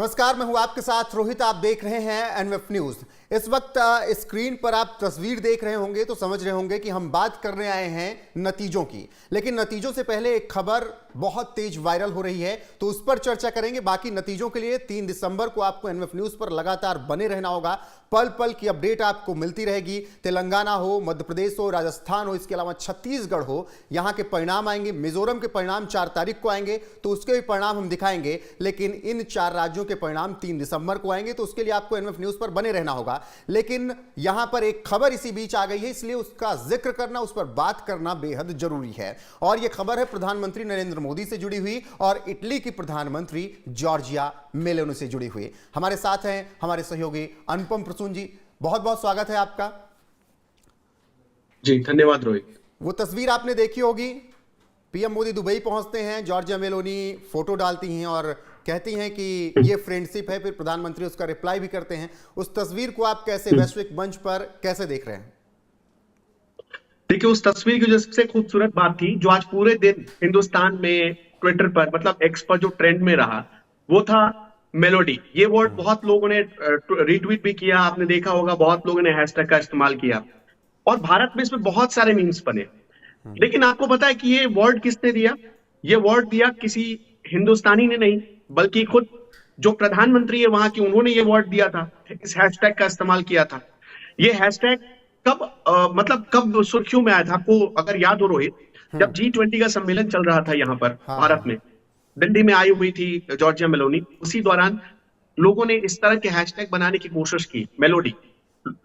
नमस्कार, मैं हूं आपके साथ रोहित। आप देख रहे हैं एनएफ न्यूज। इस वक्त स्क्रीन पर आप तस्वीर देख रहे होंगे तो समझ रहे होंगे कि हम बात करने आए हैं नतीजों की, लेकिन नतीजों से पहले एक खबर बहुत तेज वायरल हो रही है, तो उस पर चर्चा करेंगे। बाकी नतीजों के लिए 3 दिसंबर को आपको एनएफ न्यूज पर लगातार बने रहना होगा। पल पल की अपडेट आपको मिलती रहेगी। तेलंगाना हो, मध्य प्रदेश हो, राजस्थान हो, इसके अलावा छत्तीसगढ़ हो, यहां के परिणाम आएंगे। मिजोरम के परिणाम 4 तारीख को आएंगे, तो उसके भी परिणाम हम दिखाएंगे। लेकिन इन 4 राज्यों के परिणाम 3 दिसंबर को आएंगे, तो उसके लिए आपको एनएफ न्यूज पर बने रहना होगा। लेकिन यहां पर एक खबर इसी बीच आ गई है, इसलिए उसका जिक्र करना, उस पर बात करना बेहद जरूरी है। और यह खबर है प्रधानमंत्री नरेंद्र मोदी से जुड़ी हुई और इटली की प्रधानमंत्री जॉर्जिया मेलोनी से जुड़ी हुई। हमारे साथ हैं हमारे सहयोगी अनुपम प्रसून जी। बहुत बहुत स्वागत है आपका। जी धन्यवाद रोहित। वो तस्वीर आपने देखी होगी, पीएम मोदी दुबई पहुंचते हैं, जॉर्जिया मेलोनी फोटो डालती हैं और कहती हैं कि ये फ्रेंडशिप है, फिर प्रधानमंत्री उसका रिप्लाई भी करते हैं। उस तस्वीर को आप कैसे वैश्विक मंच पर कैसे देख रहे हैं? देखिए, उस तस्वीर की जो सबसे खूबसूरत बात थी, जो आज पूरे दिन हिंदुस्तान में ट्विटर पर मतलब एक्स पर जो ट्रेंड में रहा, वो था मेलोडी। ये वर्ड बहुत लोगों ने रीट्वीट भी किया, आपने देखा होगा, बहुत लोगों ने हैशटैग का इस्तेमाल किया और भारत में इसमें बहुत सारे मीम्स बने। लेकिन आपको पता है कि ये वर्ड किसने दिया? ये वर्ड दिया किसी हिंदुस्तानी ने नहीं, बल्कि खुद जो प्रधानमंत्री है वहां की, उन्होंने ये वर्ड दिया था, इस हैशटैग का इस्तेमाल किया था। ये हैशटैग कब सुर्खियों में आया था? आपको अगर याद हो रोहित, जब G20 का सम्मेलन चल रहा था यहाँ पर भारत में, दिल्ली में आई हुई थी जॉर्जिया मेलोनी, उसी दौरान लोगों ने इस तरह के हैशटैग बनाने की कोशिश की। मेलोडी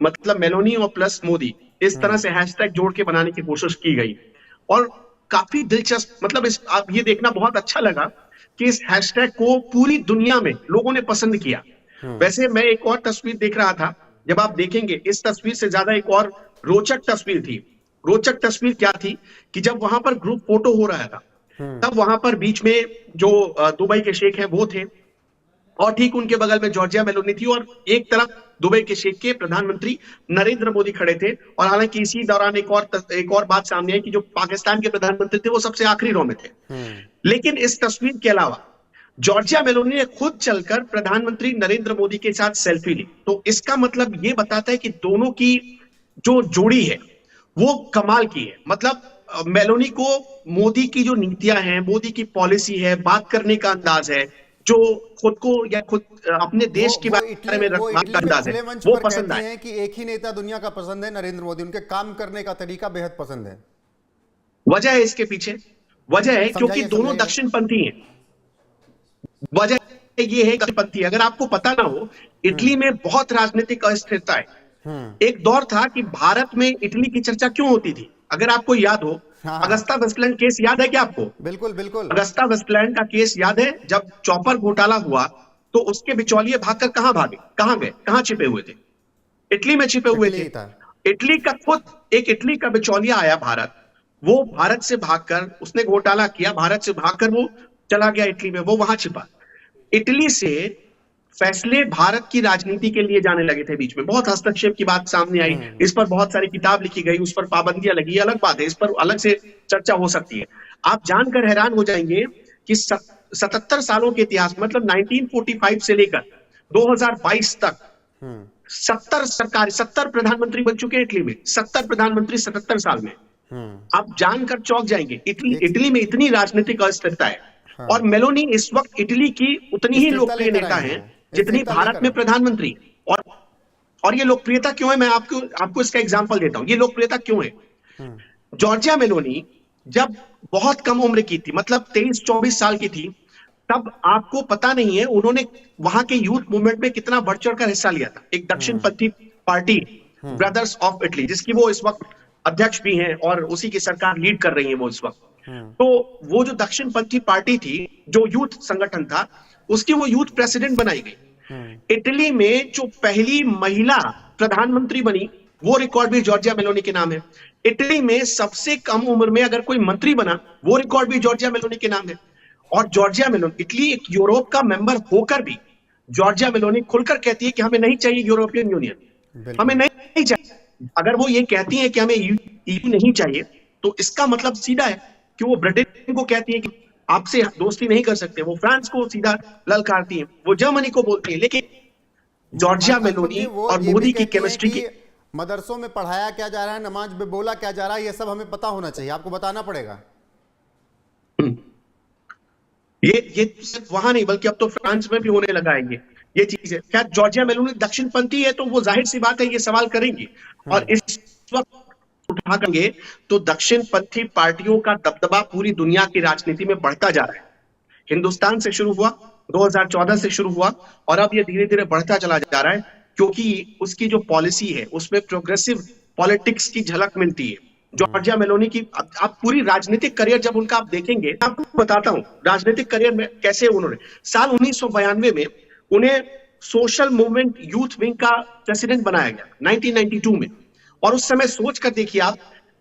मतलब मेलोनी और प्लस मोदी, इस तरह से हैशटैग जोड़ के बनाने की कोशिश की गई और काफी दिलचस्प, मतलब आप ये देखना बहुत अच्छा लगा कि इस हैशटैग को पूरी दुनिया में लोगों ने पसंद किया। वैसे मैं एक और तस्वीर देख रहा था, जब आप देखेंगे इस तस्वीर से ज्यादा एक और रोचक तस्वीर थी। रोचक तस्वीर क्या थी कि जब वहां पर ग्रुप फोटो हो रहा था, तब वहां पर बीच में जो दुबई के शेख हैं वो थे और ठीक उनके बगल में जॉर्जिया मेलोनी थी और एक तरफ दुबई के शेख के प्रधानमंत्री नरेंद्र मोदी खड़े थे। और हालांकि इसी दौरान एक और बात सामने आई कि जो पाकिस्तान के प्रधानमंत्री थे वो सबसे आखिरी रो में थे। लेकिन इस तस्वीर के अलावा जॉर्जिया मेलोनी ने खुद चलकर प्रधानमंत्री नरेंद्र मोदी के साथ सेल्फी ली। तो इसका मतलब ये बताता है कि दोनों की जो जोड़ी है वो कमाल की है। मतलब मेलोनी को मोदी की जो नीतियां हैं, मोदी की पॉलिसी है, बात करने का अंदाज है, जो खुद को या खुद अपने देश के बारे में रखने का अंदाज है, वो पसंद आए। कि एक ही नेता दुनिया का पसंद है, नरेंद्र मोदी। उनके काम करने का तरीका बेहद पसंद है। वजह है इसके पीछे, वजह है क्योंकि दोनों दक्षिणपंथी हैं। वजह ये है दक्षिणपंथी। अगर आपको पता ना हो, इटली में बहुत राजनीतिक अस्थिरता है। एक दौर था कि भारत में इटली की चर्चा क्यों होती थी, अगर आपको याद हो। अगस्ता वेस्टलैंड केस याद है क्या आपको? बिल्कुल बिल्कुल। अगस्ता वेस्टलैंड का केस याद है? जब चॉपर घोटाला हुआ तो उसके बिचौलिए भागकर कहां भागे, कहां गए, कहां छिपे हुए थे? इटली में छिपे हुए थे। इटली का खुद एक इटली का बिचौलिया आया भारत, वो भारत से भागकर, उसने घोटाला किया, भारत से भागकर वो चला गया इटली में, वो वहां छिपा। इटली से फैसले भारत की राजनीति के लिए जाने लगे थे। बीच में बहुत हस्तक्षेप की बात सामने आई, इस पर बहुत सारी किताब लिखी गई, उस पर पाबंदियां लगी, अलग बात है, इस पर अलग से चर्चा हो सकती है। आप जानकर हैरान हो जाएंगे कि 77 सालों के इतिहास, मतलब 1945 से लेकर 2022 तक 70 प्रधानमंत्री बन चुके हैं इटली में। 70 प्रधानमंत्री 77 साल में। आप जानकर चौंक जाएंगे, इटली में इतनी राजनीतिक अस्थिरता है। और मेलोनी इस वक्त इटली की उतनी ही लोकप्रिय नेता है जितनी भारत में प्रधानमंत्री। और ये लोकप्रियता क्यों है, मैं आपको इसका एग्जांपल देता हूं। ये लोकप्रियता क्यों है? जॉर्जिया मेलोनी जब बहुत कम उम्र की थी, मतलब 23-24 साल की थी, तब आपको पता नहीं है उन्होंने वहां के यूथ मूवमेंट में कितना बढ़ चढ़कर हिस्सा लिया था। एक दक्षिणपंथी पार्टी ब्रदर्स ऑफ इटली, जिसकी वो इस वक्त अध्यक्ष भी हैं और उसी की सरकार लीड कर रही है वो इस वक्त। तो वो जो दक्षिणपंथी पार्टी थी, जो यूथ संगठन था, उसकी वो यूथ प्रेसिडेंट बनाई गई। इटली में जो पहली महिला प्रधानमंत्री बनी, वो रिकॉर्ड भी जॉर्जिया मेलोनी के नाम है। इटली में सबसे कम उम्र में अगर कोई मंत्री बना, वो रिकॉर्ड भी जॉर्जिया मेलोनी के नाम है। और जॉर्जिया मेलोनी, इटली एक यूरोप का मेंबर होकर भी जॉर्जिया मेलोनी खुलकर कहती है कि हमें नहीं चाहिए यूरोपियन यूनियन, हमें नहीं चाहिए। अगर वो ये कहती है कि हमें ईयू नहीं चाहिए, तो इसका मतलब सीधा है कि वो ब्रिटेन को कहती है कि आपसे दोस्ती नहीं कर सकते, वो फ्रांस को सीधा ललकारती हैं, वो जर्मनी को बोलती है। लेकिन जॉर्जिया अकबर मेलोनी जी, वो और ये भी मोदी की कहती हैं केमिस्ट्री की कि मदरसों में पढ़ाया क्या जा रहा है, नमाज में बोला क्या जा रहा है, ये सब हमें पता होना चाहिए, आपको बताना पड़ेगा। ये सिर्फ वहां नहीं बल्कि अब तो फ्रांस में भी होने लगा है ये चीज है। क्या जॉर्जिया मेलोनी दक्षिणपंथी है? तो वो जाहिर सी बात है ये सवाल करेंगी, और इस वक्त उठाएंगे तो दक्षिणपंथी पार्टियों का दबदबा पूरी दुनिया की राजनीति में बढ़ता जा रहा है। हिंदुस्तान से शुरू हुआ, 2014 से शुरू हुआ, और अब ये धीरे धीरे बढ़ता चला जा रहा है, क्योंकि उसकी जो पॉलिसी है उसमें प्रोग्रेसिव पॉलिटिक्स की झलक मिलती है। जॉर्जिया मेलोनी की आप पूरी राजनीतिक करियर जब उनका आप देखेंगे, आपको बताता हूं राजनीतिक करियर में कैसे उन्होंने साल 1992 में उन्हें सोशल मूवमेंट यूथ विंग का प्रेसिडेंट बनाया गया 1992 में। और उस समय सोच कर देखिए आप,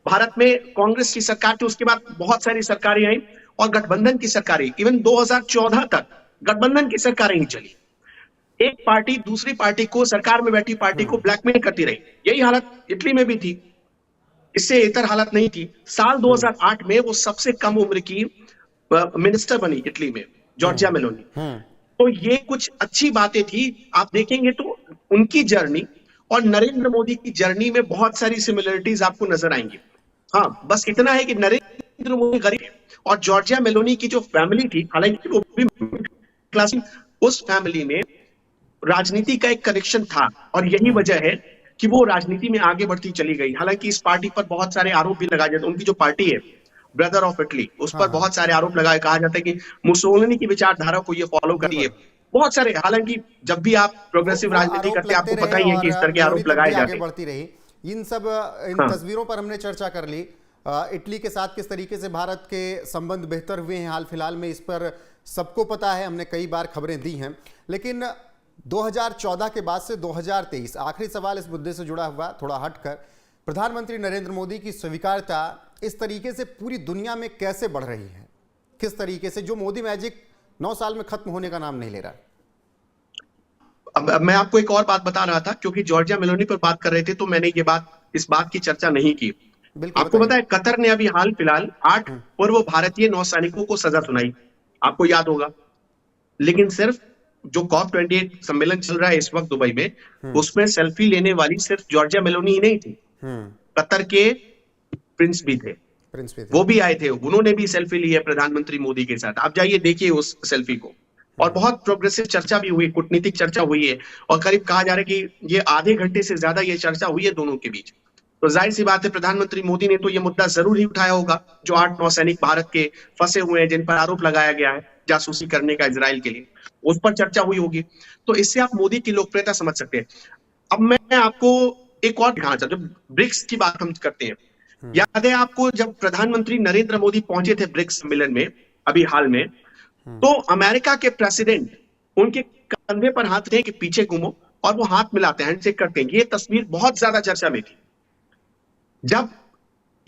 भारत में कांग्रेस की सरकार थी, उसके बाद बहुत सारी सरकारें आई और गठबंधन की सरकारें, इवन 2014 तक गठबंधन की सरकारें ही चली। एक पार्टी दूसरी पार्टी को, सरकार में बैठी पार्टी को ब्लैकमेल करती रही। यही हालत इटली में भी थी, इससे इतर हालत नहीं थी। साल 2008 में वो सबसे कम उम्र की मिनिस्टर बनी इटली में, जॉर्जिया मेलोनी। तो ये कुछ अच्छी बातें थी। आप देखेंगे तो उनकी जर्नी और नरेंद्र मोदी की जर्नी में बहुत सारी सिमिलरिटीज आपको नजर आएंगी। हाँ, बस इतना है कि नरेंद्र मोदी गरीब है और जॉर्जिया मेलोनी की जो फैमिली थी, हालांकि वो भी क्लास, उस फैमिली में राजनीति का एक कनेक्शन था, और यही वजह है कि वो राजनीति में आगे बढ़ती चली गई। हालांकि इस पार्टी पर बहुत सारे आरोप भी लगाए जाते हैं। उनकी जो पार्टी है ब्रदर ऑफ इटली, उस पर बहुत सारे आरोप लगाए, कहा जाता है कि मुसोलिनी की विचारधारा को ये फॉलो करती है, बहुत सारे। हालांकि जब भी आप प्रोग्रेसिव राजनीति करते हैं आपको पता ही है कि इस तरह के आरोप लगाए जाते हैं। बढ़ती रही। इन तस्वीरों पर हमने चर्चा कर ली। इटली के साथ किस तरीके से भारत के संबंध बेहतर हुए हैं हाल फिलहाल में, इस पर सबको पता है, हमने कई बार खबरें दी हैं। लेकिन 2014 के बाद से 2023, आखिरी सवाल इस मुद्दे से जुड़ा हुआ, थोड़ा हटकर, प्रधानमंत्री नरेंद्र मोदी की स्वीकार्यता इस तरीके से पूरी दुनिया में कैसे बढ़ रही है? किस तरीके से, जो मोदी मैजिक 9 साल में खत्म होने का नाम नहीं ले रहा? अब मैं आपको एक और बात बता रहा था, क्योंकि जॉर्जिया मेलोनी पर बात कर रहे थे तो मैंने इस बात की चर्चा नहीं की। आपको पता है कतर ने अभी हाल फिलहाल 8 पूर्व भारतीय नौसैनिकों को सजा सुनाई, आपको याद होगा। लेकिन सिर्फ जो COP28 सम्मेलन चल रहा है इस वक्त दुबई में, उसमें सेल्फी लेने वाली सिर्फ जॉर्जिया मेलोनी ही नहीं थी, कतर के प्रिंस भी थे, वो भी आए थे, उन्होंने भी सेल्फी ली है प्रधानमंत्री मोदी के साथ। आप जाइए देखिए उस सेल्फी को। और बहुत प्रोग्रेसिव चर्चा भी हुई, कूटनीतिक चर्चा हुई है, और करीब कहा जा रहा है कि ये आधे घंटे से ज्यादा ये चर्चा हुई है दोनों के बीच। तो जाहिर सी बात है प्रधानमंत्री मोदी ने तो ये मुद्दा जरूर ही उठाया होगा, जो 8 नौसैनिक भारत के फंसे हुए हैं, जिन पर आरोप लगाया गया है जासूसी करने का इजराइल के लिए, उस पर चर्चा हुई होगी। तो इससे आप मोदी की लोकप्रियता समझ सकते हैं। अब मैं आपको एक और दिखाना चाहता हूं, ब्रिक्स की बात हम करते हैं। याद है आपको जब प्रधानमंत्री नरेंद्र मोदी पहुंचे थे ब्रिक्स सम्मेलन में अभी हाल में, तो अमेरिका के प्रेसिडेंट उनके कंधे पर हाथ रखे कि पीछे घूमो, और वो हाथ मिलाते हैं, हैंडशेक करते हैं। ये तस्वीर बहुत ज्यादा चर्चा में थी। जब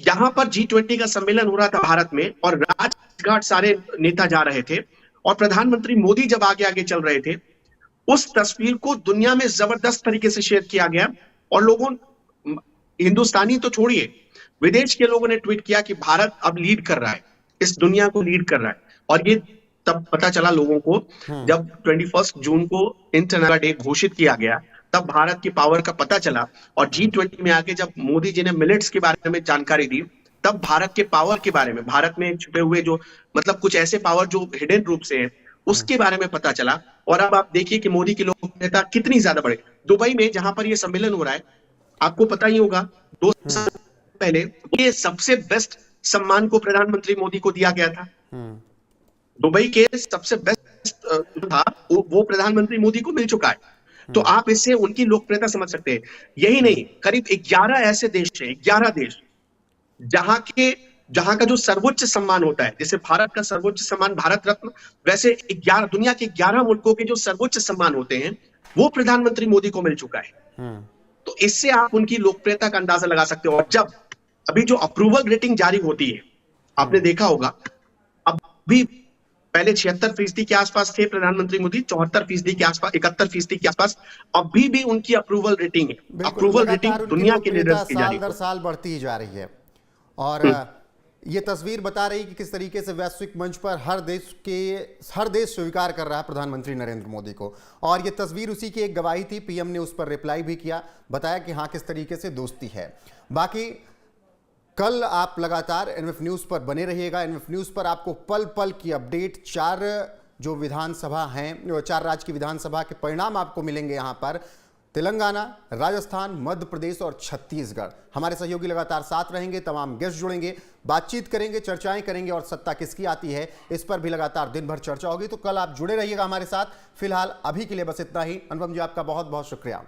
यहां पर G20 का सम्मेलन हो रहा था भारत में, और राजघाट सारे नेता जा रहे थे, और प्रधानमंत्री मोदी जब आगे आगे चल रहे थे, उस तस्वीर को दुनिया में जबरदस्त तरीके से शेयर किया गया। और लोगों, हिंदुस्तानी तो छोड़िए, विदेश के लोगों ने ट्वीट किया कि भारत अब लीड कर रहा है, इस दुनिया को लीड कर रहा है। और ये तब पता चला लोगों को जब 21 जून को इंटरनेशनल डे घोषित किया गया, तब भारत की पावर का पता चला। और G20 में आके जब मोदी जी ने मिलेट्स के बारे में जानकारी दी, तब भारत के पावर के बारे में, भारत में छुपे हुए जो मतलब कुछ ऐसे पावर जो हिडन रूप से है, उसके बारे में पता चला। और अब आप देखिए कि मोदी की लोकप्रियता कितनी ज्यादा बढ़े। दुबई में जहां पर यह सम्मेलन हो रहा है, आपको पता ही होगा 2 साल पहले ये सबसे बेस्ट सम्मान को प्रधानमंत्री मोदी को दिया गया था। दुबई के सबसे बेस्ट था वो प्रधानमंत्री मोदी को मिल चुका है। तो आप इससे उनकी लोकप्रियता समझ सकते हैं। यही नहीं, करीब 11 ऐसे देश हैं, 11 देश जहां का जो सर्वोच्च सम्मान होता है, जैसे भारत का सर्वोच्च सम्मान भारत रत्न, वैसे 11 दुनिया के 11 मुल्कों के जो सर्वोच्च सम्मान होते हैं वो प्रधानमंत्री मोदी को मिल चुका है। तो इससे आप उनकी लोकप्रियता का अंदाजा लगा सकते हो। और जब अभी जो अप्रूवल रेटिंग जारी होती है, आपने देखा होगा, अभी पहले 76% के आसपास थे प्रधानमंत्री मोदी, 74% के आसपास, 71% के आसपास अभी भी उनकी अप्रूवल रेटिंग है। अप्रूवल रेटिंग दुनिया के लीडर्स की जारी साल दर साल बढ़ती ही जा रही है। और ये तस्वीर बता रही कि किस तरीके से वैश्विक मंच पर हर देश स्वीकार कर रहा है प्रधानमंत्री नरेंद्र मोदी को। और ये तस्वीर उसी की एक गवाही थी। पीएम ने उस पर रिप्लाई भी किया, बताया कि हाँ किस तरीके से दोस्ती है। बाकी कल आप लगातार एनएफ न्यूज़ पर बने रहिएगा। एनएफ न्यूज़ पर आपको पल पल की अपडेट, 4 जो विधानसभा हैं, 4 राज्य की विधानसभा के परिणाम आपको मिलेंगे यहाँ पर। तेलंगाना, राजस्थान, मध्य प्रदेश और छत्तीसगढ़। हमारे सहयोगी लगातार साथ रहेंगे, तमाम गेस्ट जुड़ेंगे, बातचीत करेंगे, चर्चाएं करेंगे और सत्ता किसकी आती है इस पर भी लगातार दिन भर चर्चा होगी। तो कल आप जुड़े रहिएगा हमारे साथ। फिलहाल अभी के लिए बस इतना ही। अनुपम जी, आपका बहुत बहुत शुक्रिया।